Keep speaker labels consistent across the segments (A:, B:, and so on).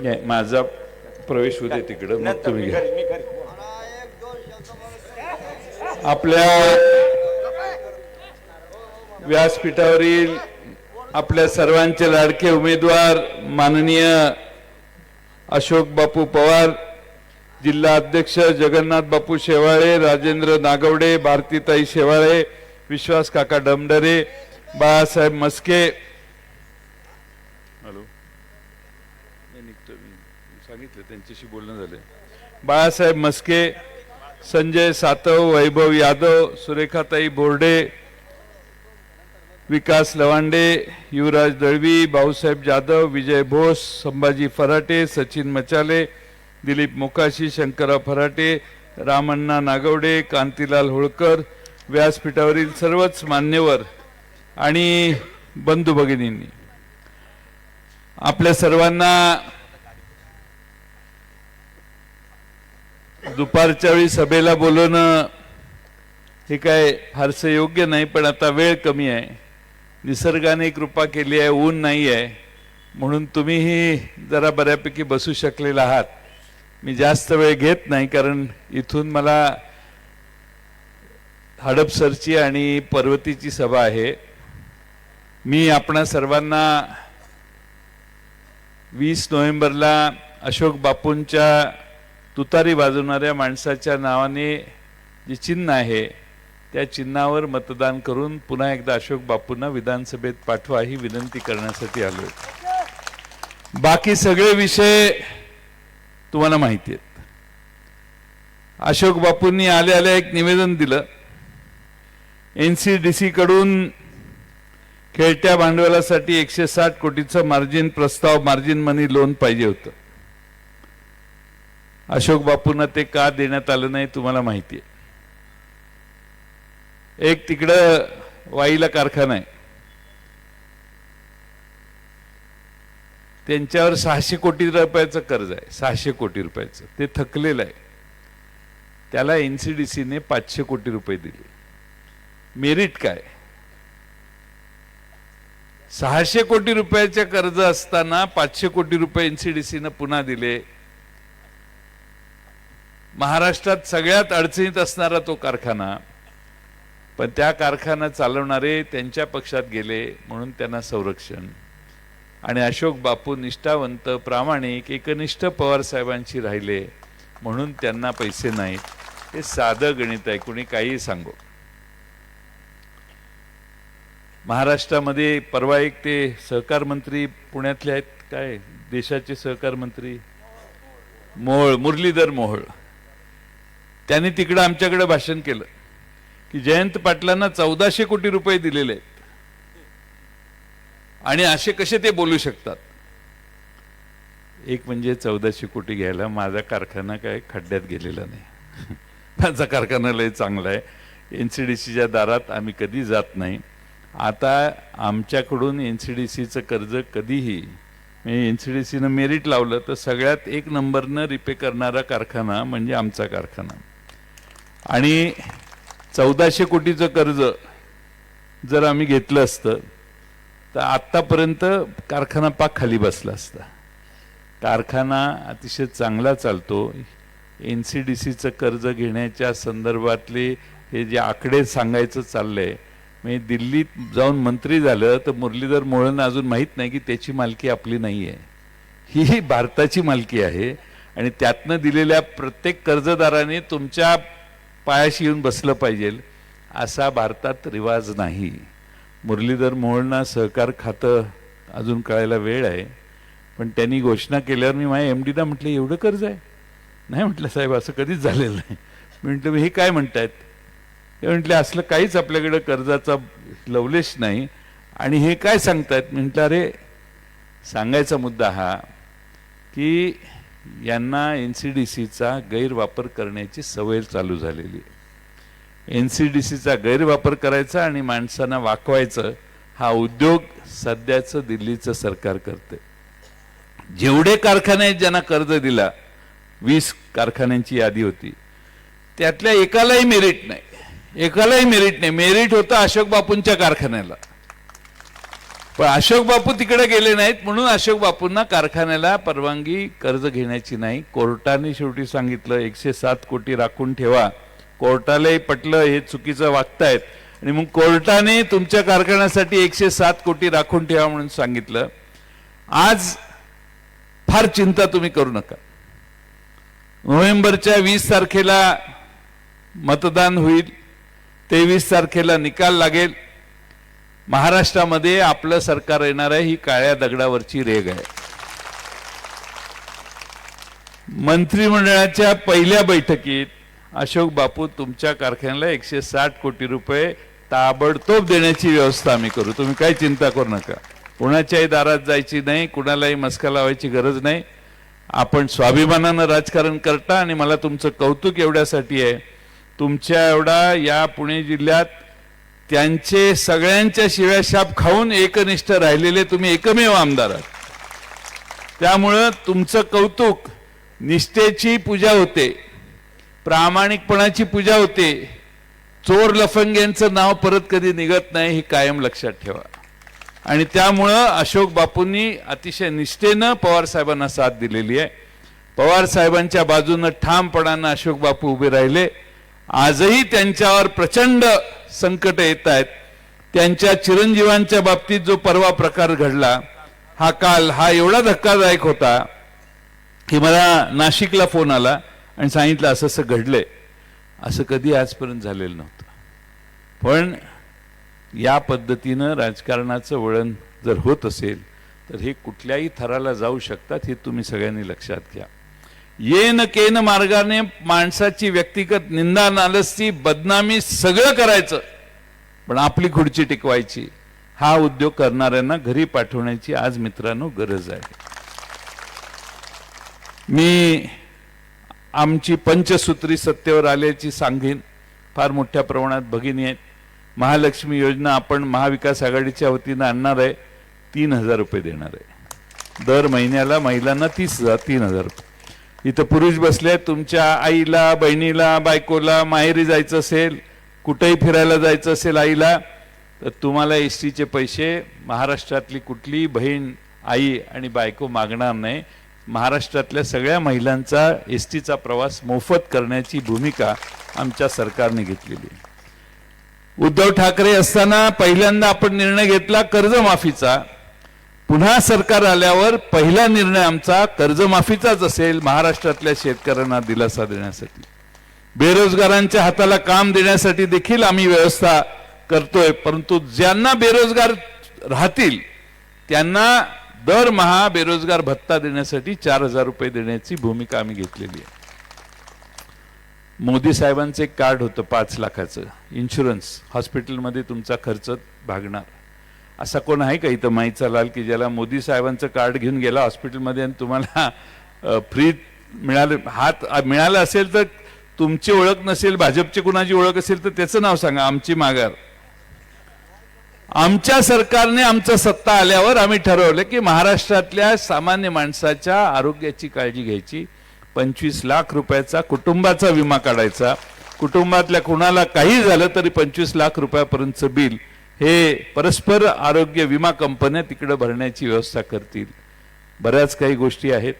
A: नाही, माझा प्रवेश होते तिकडं, मग तुम्ही घ्या. आपल्या व्यासपीठावरील आपल्या सर्वांचे लाडके उमेदवार माननीय अशोक बापू पवार, जिल्हा अध्यक्ष जगन्नाथ बापू शेवाळे, राजेंद्र नागवडे, भारतीताई शेवाळे, विश्वास काका डमडरे, बाळासाहेब मस्के, हॅलो निघतो मी, सांगितलं त्यांच्याशी बोलणं झालं, बाळासाहेब मस्के, संजय सातव, वैभव यादव, सुरेखाताई बोर्डे, विकास लवांडे, युवराज दळवी, भाऊसाहेब जाधव, विजय भोस, संभाजी फराटे, सचिन मचाले, दिलीप मोकाशी, शंकरराव फराटे, रामण्णा नागवडे, कांतीलाल होळकर, व्यासपीठावरील सर्वच मान्यवर आणि बंधू भगिनींनी आपल्या सर्वांना दुपारच्या वेळी सभेला बोलवणं हे काय फारसं योग्य नाही, पण आता वेळ कमी आहे, निसर्गाने कृपा केली आहे, ऊन नाही आहे, म्हणून तुम्हीही जरा बऱ्यापैकी बसू शकलेला आहात. मी जास्त वेळ घेत नाही, कारण इथून मला हडपसरची आणि पर्वतीची सभा आहे. मी आपणा सर्वांना 20 नोव्हेंबरला अशोक बापूंच्या तुतारी वाजवणाऱ्या माणसाच्या नावाने जे चिन्ह आहे त्या चिन्हावर मतदान करून पुन्हा एकदा अशोक बापूंना विधानसभेत पाठवा ही विनंती करण्यासाठी आलो. बाकी सगळे विषय तुम्हाला माहिती आहेत. अशोक बापूंनी आले आले एक निवेदन दिलं, NCDC कडून खेळत्या भांडवलासाठी 160 कोटीचं मार्जिन प्रस्ताव, मार्जिन मनी लोन पाहिजे होतं. अशोक बापूंना ते का देण्यात आलं नाही तुम्हाला माहिती आहे. एक तिकडं वाईला कारखाना आहे, त्यांच्यावर 600 कोटी रुपयाचं कर्ज आहे, 600 कोटी रुपयाचं, ते थकलेलं आहे. त्याला NCDCने 500 कोटी रुपये दिले. मेरिट काय? 600 कोटी रुपयाचे कर्ज असताना 500 कोटी रुपये NCDCने पुन्हा दिले. महाराष्ट्रात सगळ्यात अडचणीत असणारा तो कारखाना, पण त्या कारखाना चालवणारे त्यांच्या पक्षात गेले म्हणून त्यांना संरक्षण. आणि अशोक बापू निष्ठावंत, प्रामाणिक, एकनिष्ठ पवार साहेबांशी राहिले म्हणून त्यांना पैसे नाहीत. हे साधं गणित आहे, कोणी काही सांगो. महाराष्ट्रामध्ये परवा एक ते सहकार मंत्री पुण्यातले आहेत, काय देशाचे सहकार मंत्री मोहोळ, मुरलीधर मोहोळ, त्यांनी तिकडं आमच्याकडे भाषण केलं की जयंत पाटलांना 1400 कोटी रुपये दिलेले आहेत आणि असे कसे ते बोलू शकतात. एक म्हणजे 1400 कोटी घ्यायला माझा कारखाना काय खड्ड्यात गेलेला नाही. माझा कारखाना लय चांगला आहे. NCDCच्या दारात आम्ही कधी जात नाही. आता आमच्याकडून NCDCचं कर्ज कधीही NCDCनं मेरिट लावलं तर सगळ्यात 1 नंबरनं रिपे करणारा कारखाना म्हणजे आमचा कारखाना. आणि 1400 कोटीचं कर्ज जर आम्ही घेतलं असतं तर आत्तापर्यंत कारखाना पाक खाली बसला असता. कारखाना अतिशय चांगला चालतो. NCDCचं कर्ज घेण्याच्या संदर्भातले हे जे आकडे सांगायचं चाललंय, म्हणजे दिल्लीत जाऊन मंत्री झालं तर मुरलीधर मोहोळांना अजून माहीत नाही की त्याची मालकी आपली नाही आहे, ही भारताची मालकी आहे. आणि त्यातनं दिलेल्या प्रत्येक कर्जदाराने तुमच्या पायाशी येऊन बसलं पाहिजे असा भारतात रिवाज नाही. मुरलीधर मोहोळांना सहकार खातं अजून कळायला वेळ आहे, पण त्यांनी घोषणा केल्यावर मी माझ्या MDना म्हटलं एवढं कर्ज आहे? नाही म्हटलं साहेब, असं कधीच झालेलं नाही. मी म्हटलं हे काय म्हणतायत? ते म्हटले असलं काहीच आपल्याकडे कर्जाचा लवलेश नाही. आणि हे काय सांगतायत? म्हटलं अरे सांगायचा मुद्दा हा की यांना NCDCचा गैरवापर करण्याची सवय चालू झालेली आहे. NCDCचा गैरवापर करायचा आणि माणसांना वाकवायचं हा उद्योग सध्याचं दिल्लीचं सरकार करते. जेवढे कारखाने आहेत ज्यांना कर्ज दिला, 20 कारखान्यांची यादी होती, त्यातल्या एकालाही मेरिट नाही, एकालाही मेरिट नाही. मेरिट होतं अशोक बापूंच्या कारखान्याला. पण अशोक बापू तिकडे गेले नाहीत म्हणून अशोक बापूंना कारखान्याला परवानगी कर्ज घेण्याची नाही. कोर्टाने शेवटी सांगितलं 107 कोटी राखून ठेवा. कोर्टालाही पटलं हे चुकीचं वागतायत आणि मग कोर्टाने तुमच्या कारखान्यासाठी 107 कोटी राखून ठेवा म्हणून सांगितलं. आज फार चिंता तुम्ही करू नका. नोव्हेंबरच्या 20 तारखेला मतदान होईल, 23 तारखेला निकाल लागेल. महाराष्ट्रामध्ये आपलं सरकार येणार आहे ही काळ्या दगडावरची रेघ आहे. मंत्रिमंडळाच्या पहिल्या बैठकीत अशोक बापू तुमच्या कारखान्याला 160 कोटी रुपये ताबडतोब देण्याची व्यवस्था आम्ही करू. तुम्ही काही चिंता करू नका. कुणाच्याही दारात जायची नाही, कुणालाही मस्का लावायची गरज नाही. आपण स्वाभिमानानं राजकारण करता आणि मला तुमचं कौतुक एवढ्यासाठी आहे, तुमच्या एवढा या पुणे जिल्ह्यात त्यांचे सगळ्यांच्या शिव्याशाप खाऊन एकनिष्ठ राहिलेले तुम्ही एकमेव आमदार आहात. त्यामुळं तुमचं कौतुक. निष्ठेची पूजा होते, प्रामाणिकपणाची पूजा होते. चोर लफंग्यांचं नाव परत कधी निघत नाही हे कायम लक्षात ठेवा. आणि त्यामुळं अशोक बापूंनी अतिशय निष्ठेनं पवार साहेबांना साथ दिलेली आहे. पवार साहेबांच्या बाजूनं ठामपणानं अशोक बापू उभे राहिले. आजही त्यांच्यावर प्रचंड संकट येत आहेत. त्यांच्या चिरंजीवांच्या बाबतीत जो परवा प्रकार घडला हा एवढा धक्कादायक होता की मला नाशिकला फोन आला आणि सांगितलं असं असं घडलंय. असं कधी आजपर्यंत झालेलं नव्हतं. पण या पद्धतीनं राजकारणाचं वळण जर होत असेल तर हे कुठल्याही थराला जाऊ शकतात हे तुम्ही सगळ्यांनी लक्षात घ्या. येन केन मार्गाने माणसाची व्यक्तिगत निंदा, नालस्ती, बदनामी सगळं करायचं पण आपली खुर्ची टिकवायची हा उद्योग करणाऱ्यांना घरी पाठवण्याची आज मित्रांनो गरज आहे. मी आमची पंचसूत्री सत्तेवर आल्याची सांगेन. फार मोठ्या प्रमाणात भगिनी आहेत. महालक्ष्मी योजना आपण महाविकास आघाडीच्या वतीनं आणणार आहे. 3,000 रुपये देणार आहे दर महिन्याला महिलांना. 3,000 रुपये. इथं पुरुष बसले, तुमच्या आईला, बहिणीला, बायकोला माहेरी जायचं असेल, कुठेही फिरायला जायचं असेल आईला, तर तुम्हाला एसटीचे पैसे महाराष्ट्रातली कुठली बहीण, आई आणि बायको मागणार नाही. महाराष्ट्रातल्या सगळ्या महिलांचा एसटीचा प्रवास मोफत करण्याची भूमिका आमच्या सरकारने घेतलेली. उद्धव ठाकरे असताना पहिल्यांदा आपण निर्णय घेतला कर्जमाफीचा. पुन्हा सरकार आल्यावर पहिला निर्णय आमचा कर्जमाफीचाच असेल, महाराष्ट्रातल्या शेतकऱ्यांना दिलासा देण्यासाठी. बेरोजगारांच्या हाताला काम देण्यासाठी देखील आम्ही व्यवस्था करतोय. परंतु ज्यांना बेरोजगार राहतील त्यांना दरमहा बेरोजगार भत्ता देण्यासाठी 4,000 रुपये देण्याची भूमिका आम्ही घेतलेली आहे. मोदी साहेबांचं एक कार्ड होतं 5 लाखाचं इन्शुरन्स, हॉस्पिटलमध्ये तुमचा खर्च भागणार. असा कोण आहे का इथं माहीचा लाल की ज्याला मोदी साहेबांचं कार्ड घेऊन गेला हॉस्पिटलमध्ये आणि तुम्हाला फ्री मिळालं? हात मिळालं असेल तर तुमची ओळख नसेल, भाजपची कुणाची ओळख असेल तर त्याचं नाव सांगा. आमची माघार. आमच्या सरकारने आमचं सत्ता आल्यावर आम्ही ठरवलं की महाराष्ट्रातल्या सामान्य माणसाच्या आरोग्याची काळजी घ्यायची. 25 लाख रुपयाचा कुटुंबाचा विमा काढायचा. कुटुंबातल्या कुणाला काही झालं तरी 25 लाख रुपयापर्यंतचं बिल हे परस्पर आरोग्य विमा कंपन्या तिकडे भरण्याची व्यवस्था करतील. बऱ्याच काही गोष्टी आहेत.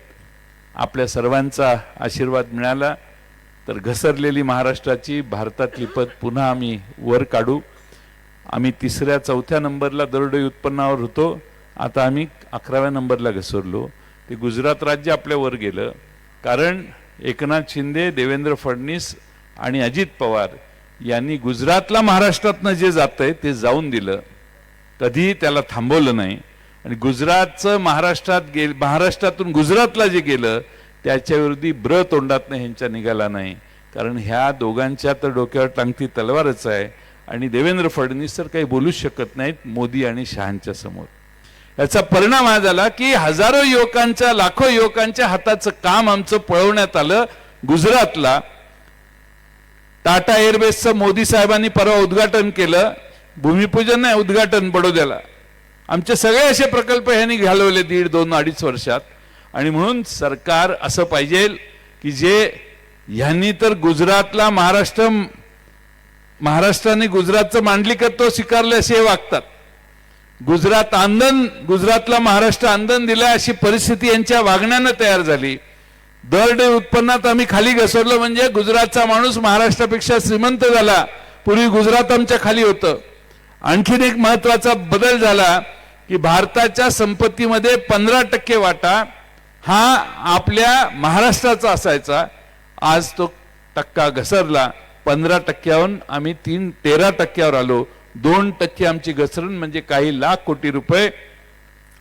A: आपल्या सर्वांचा आशीर्वाद मिळाला तर घसरलेली महाराष्ट्राची भारतातली पद पुन्हा आम्ही वर काढू. आम्ही 3ऱ्या 4थ्या नंबरला दरडोई उत्पन्नावर होतो. आता आम्ही 11व्या नंबरला घसरलो. ते गुजरात राज्य आपल्या वर गेलं कारण एकनाथ शिंदे, देवेंद्र फडणवीस आणि अजित पवार यांनी गुजरातला महाराष्ट्रातनं जे जातंय ते जाऊन दिलं. कधीही त्याला थांबवलं नाही. आणि गुजरातचं महाराष्ट्रातून गुजरातला जे गेलं त्याच्याविरोधी ब्र तोंडातनं ह्यांच्या निघाला नाही. कारण ह्या दोघांच्या तर डोक्यावर टांगती तलवारच आहे. आणि देवेंद्र फडणवीस तर काही बोलूच शकत नाहीत मोदी आणि शहांच्या समोर. याचा परिणाम हा झाला की हजारो युवकांच्या, लाखो युवकांच्या हाताचं काम आमचं पळवण्यात आलं गुजरातला. टाटा एअरबेसचं मोदी साहेबांनी परवा उद्घाटन केलं. भूमिपूजन नाही, उद्घाटन बडोद्याला. आमचे सगळे असे प्रकल्प ह्यांनी घालवले 1.5, 2, 2.5 वर्षात. आणि म्हणून सरकार असं पाहिजे की जे ह्यांनी तर गुजरातला महाराष्ट्राने गुजरातचं मांडलिकत्व स्वीकारले असे वागतात. गुजरात आंदोलन, गुजरातला महाराष्ट्र आंदोलन दिलं अशी परिस्थिती यांच्या वागण्यानं तयार झाली. दर डे उत्पन्नात आम्ही खाली घसरलो म्हणजे गुजरातचा माणूस महाराष्ट्रापेक्षा श्रीमंत झाला. पूर्वी गुजरात आमच्या खाली होतं. आणखीन एक महत्वाचा बदल झाला की भारताच्या संपत्तीमध्ये 15% वाटा हा आपल्या महाराष्ट्राचा असायचा. आज तो टक्का घसरला. 15%वरून आम्ही 13%वर आलो. 2% आमची घसरण म्हणजे काही लाख कोटी रुपये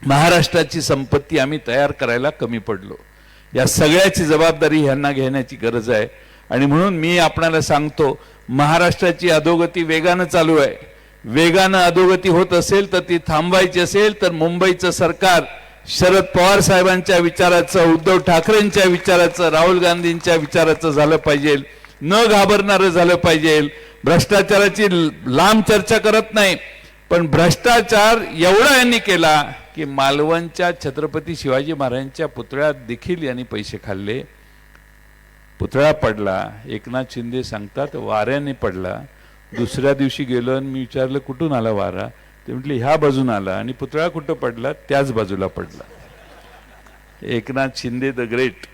A: महाराष्ट्राची संपत्ती आम्ही तयार करायला कमी पडलो. या सगळ्याची जबाबदारी ह्यांना घेण्याची गरज आहे. आणि म्हणून मी आपणाला सांगतो, महाराष्ट्राची अधोगती वेगानं चालू आहे. वेगानं अधोगती होत असेल तर ती थांबवायची असेल तर मुंबईचं सरकार शरद पवार साहेबांच्या विचाराचं, उद्धव ठाकरेंच्या विचाराचं, राहुल गांधींच्या विचाराचं झालं पाहिजे. न घाबरणारं झालं पाहिजे. भ्रष्टाचाराची लांब चर्चा करत नाही, पण भ्रष्टाचार एवढा यांनी केला की मालवणच्या छत्रपती शिवाजी महाराजांच्या पुतळ्यात देखील यांनी पैसे खाल्ले. पुतळा पडला. एकनाथ शिंदे सांगतात वाऱ्याने पडला. दुसऱ्या दिवशी गेलो आणि मी विचारलं कुठून आला वारा. ते म्हटले ह्या बाजून आला. आणि पुतळा कुठं पडला? त्याच बाजूला पडला. Eknath Shinde the great.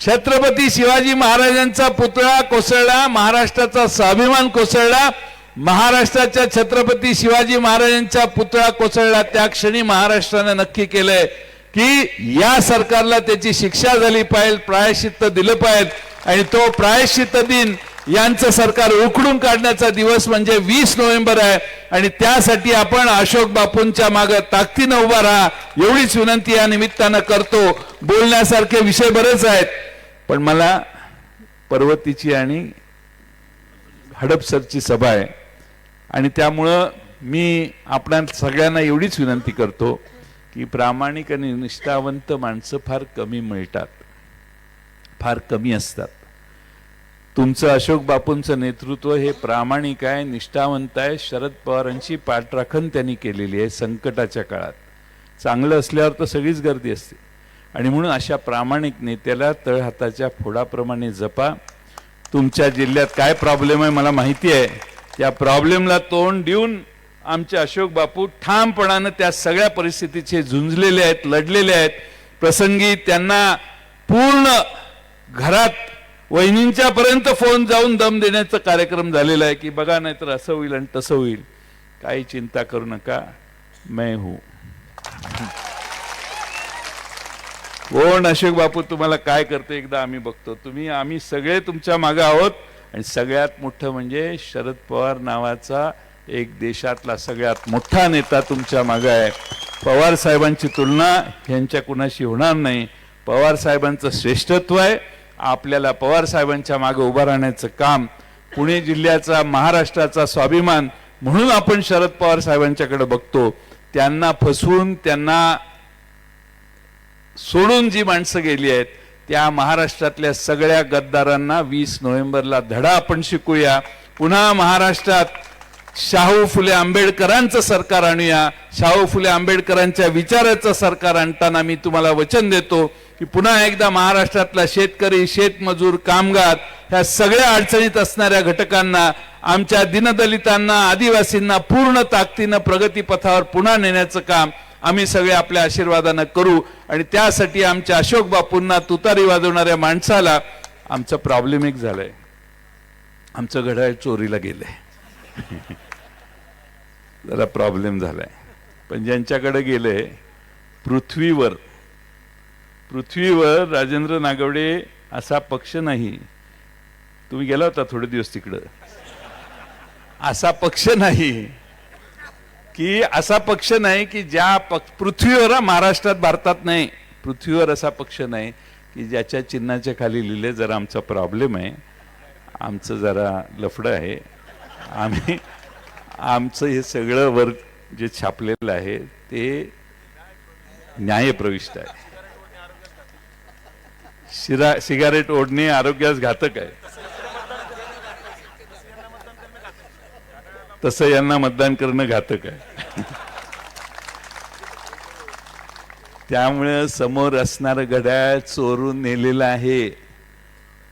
A: छत्रपती शिवाजी महाराजांचा पुतळा कोसळला, महाराष्ट्राचा स्वाभिमान कोसळला. महाराष्ट्राच्या छत्रपती शिवाजी महाराजांचा पुतळा कोसळला त्या क्षणी महाराष्ट्राने नक्की केलंय की या सरकारला त्याची शिक्षा झाली पाहिजे, प्रायश्चित्त दिलं पाहिजे. आणि तो प्रायश्चित्त दिन यांचं सरकार उखडून काढण्याचा दिवस म्हणजे 20 नोव्हेंबर आहे. आणि त्यासाठी आपण अशोक बापूंच्या मागे ताकदीनं उभा राहा एवढीच विनंती या निमित्तानं करतो. बोलण्यासारखे विषय बरेच आहेत, पण मला पर्वतीची आणि हडपसरची सभा आहे आणि त्यामुळं मी आपणा सगळ्यांना एवढीच विनंती करतो की प्रामाणिक आणि निष्ठावंत माणसं फार कमी मिळतात, फार कमी असतात. तुमचं अशोक बापूंचं नेतृत्व हे प्रामाणिक आहे, निष्ठावंत आहे. शरद पवारांची पाठराखण त्यांनी केलेली आहे संकटाच्या काळात. चांगलं असल्यावर तर सगळीच गर्दी असते. आणि म्हणून अशा प्रामाणिक नेत्याला तळहाताच्या फोडाप्रमाणे जपा. तुमच्या जिल्ह्यात काय प्रॉब्लेम आहे मला माहिती आहे. त्या प्रॉब्लेमला तोंड देऊन आमचे अशोक बापू ठामपणानं त्या सगळ्या परिस्थितीचे झुंजलेले आहेत, लढलेले आहेत. प्रसंगी त्यांना पूर्ण घरात वहिनींच्या पर्यंत फोन जाऊन दम देण्याचा कार्यक्रम झालेला आहे की बघा नाही तर असं होईल आणि तसं होईल. काही चिंता करू नका, मैं हूं. कोण अशोक बापू तुम्हाला काय करते एकदा आम्ही बघतो. आम्ही सगळे तुमच्या मागे आहोत. आणि सगळ्यात मोठं म्हणजे शरद पवार नावाचा एक देशातला सगळ्यात मोठा नेता तुमच्या मागे आहे. पवार साहेबांची तुलना ह्यांच्या कुणाशी होणार नाही. पवार साहेबांचं श्रेष्ठत्व आहे. आपल्याला पवार साहेबांच्या मागे उभं राहण्याचं काम. पुणे जिल्ह्याचा, महाराष्ट्राचा स्वाभिमान म्हणून आपण शरद पवार साहेबांच्याकडे बघतो. त्यांना फसवून, त्यांना सोडून जी माणसं गेली आहेत त्या महाराष्ट्रातल्या सगळ्या गद्दारांना 20 नोव्हेंबरला धडा आपण शिकूया. पुन्हा महाराष्ट्रात शाहू फुले आंबेडकरांचं सरकार आणूया. शाहू फुले आंबेडकरांच्या विचाराचं सरकार आणताना मी तुम्हाला वचन देतो की पुन्हा एकदा महाराष्ट्रातला शेतकरी, शेतमजूर, कामगार ह्या सगळ्या अडचणीत असणाऱ्या घटकांना, आमच्या दीनदलितांना, आदिवासींना पूर्ण ताकदीनं प्रगतीपथावर पुन्हा नेण्याचं काम आम्ही सगळे आपल्या आशीर्वादानं करू. आणि त्यासाठी आमच्या अशोक बापूंना तुतारी वाजवणाऱ्या माणसाला आमचा प्रॉब्लेम एक झालाय. आमचं घड्याळ चोरीला गेलंय. जरा प्रॉब्लेम झालाय. पण ज्यांच्याकडे गेले पृथ्वीवर राजेंद्र नागवडे असा पक्ष नाही. तुम्ही गेला होता थोडे दिवस तिकडं. असा पक्ष नाही की ज्या पृथ्वीवर, महाराष्ट्रात, भारतात नाही, पृथ्वीवर असा पक्ष नाही की ज्याच्या चिन्हाच्या खाली लिहिले जरा आमचा प्रॉब्लेम आहे, आमचं जरा लफडं आहे, आमचं हे सगळं वर जे छापलेलं आहे ते न्यायप्रविष्ट आहे. सिगारेट ओढणे आरोग्यास घातक आहे, तसं यांना मतदान करणं घातक आहे. त्यामुळे समोर असणारं घड्याळ चोरून नेलेलं आहे.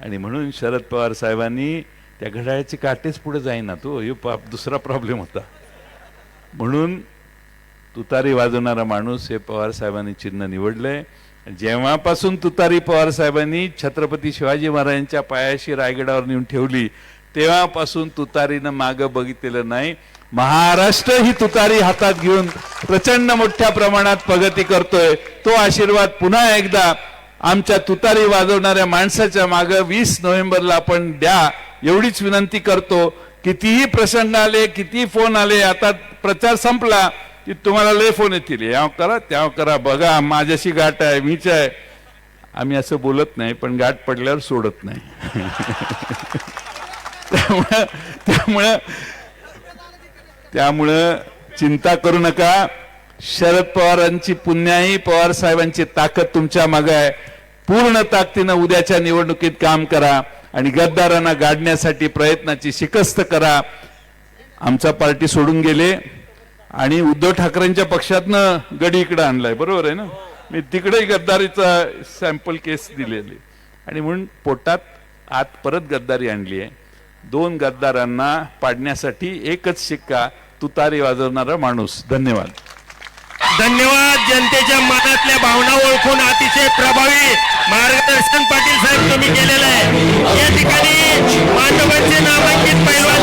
A: आणि म्हणून शरद पवार साहेबांनी त्या घड्याळाचे काटेच पुढे जाईना तो दुसरा प्रॉब्लेम होता. म्हणून तुतारी वाजवणारा माणूस हे पवार साहेबांनी चिन्ह निवडलंय. जेव्हापासून तुतारी पवार साहेबांनी छत्रपती शिवाजी महाराजांच्या पायाशी रायगडावर नेऊन ठेवली तेव्हापासून तुतारीनं मागं बघितलेलं नाही. महाराष्ट्र ही तुतारी हातात घेऊन प्रचंड मोठ्या प्रमाणात प्रगती करतोय. तो आशीर्वाद पुन्हा एकदा आमच्या तुतारी वाजवणाऱ्या माणसाच्या मागं 20 नोव्हेंबरला आपण द्या एवढीच विनंती करतो. कितीही प्रसंग आले, किती फोन आले, आता प्रचार संपला की तुम्हाला लय फोन येतील, याव करा त्याव करा, बघा माझ्याशी गाठ आहे, मीच आहे. आम्ही असं बोलत नाही, पण गाठ पडल्यावर सोडत नाही. त्यामुळं चिंता करू नका. शरद पवारांची पुण्याई, पवार साहेबांची ताकद तुमच्या मागे आहे. पूर्ण ताकदीनं उद्याच्या निवडणुकीत काम करा आणि गद्दारांना गाडण्यासाठी प्रयत्नाची शिकस्त करा. आमचा पार्टी सोडून गेले आणि उद्धव ठाकरेंच्या पक्षातनं गडी इकडे आणलाय, बरोबर आहे ना. मी तिकडे गद्दारीचा सॅम्पल केस दिलेली आणि म्हणून पोटात आत परत गद्दारी आणली आहे. 2 गद्दारांना पाडण्यासाठी एकच शिक्का, तुतारी वाजवणारा माणूस. धन्यवाद.
B: धन्यवाद. जनतेच्या मनातल्या भावना ओळखून अतिशय प्रभावी मार्गदर्शन पाटील साहेब तुम्ही केलेलं आहे. या ठिकाणी मांडवांचे नामांकित पैलवान